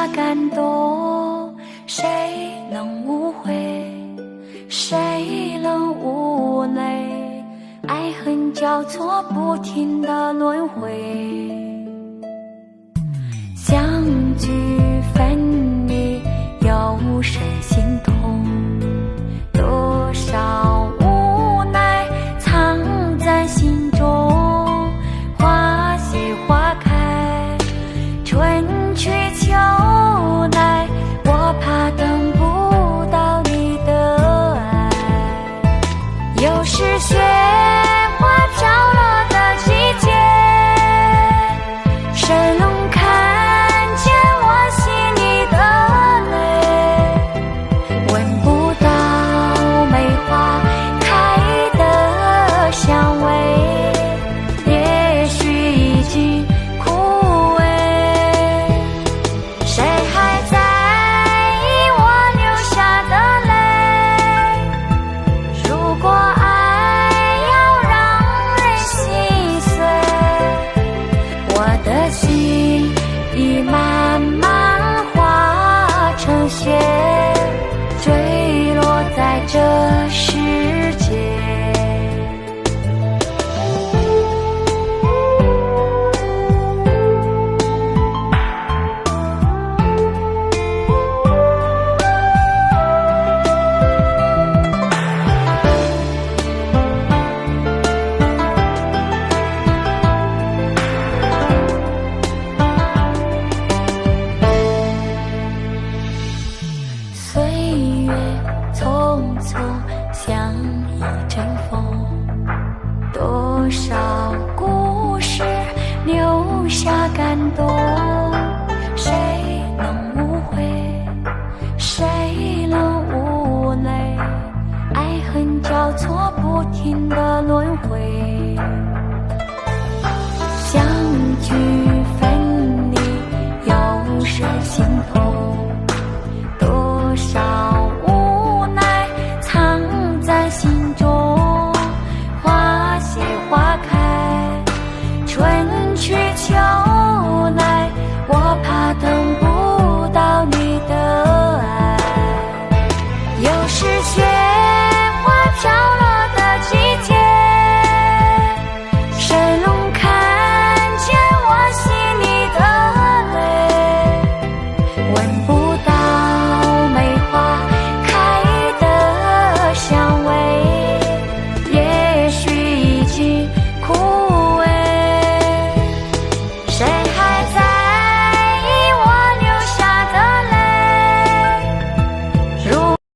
下感动，谁能无悔？谁能无泪？爱恨交错，不停的轮回。相聚分离，有谁心痛？多少无奈藏在心中。花谢花开，春去秋来，我怕等不到你的爱。又是雪花飘落的季节，谁能看见我心里的泪？闻不到梅花开的香味，也许已经枯萎。谁还在意我流下的泪？如果爱要让人心碎，我的心已慢慢化成雪，坠落在这世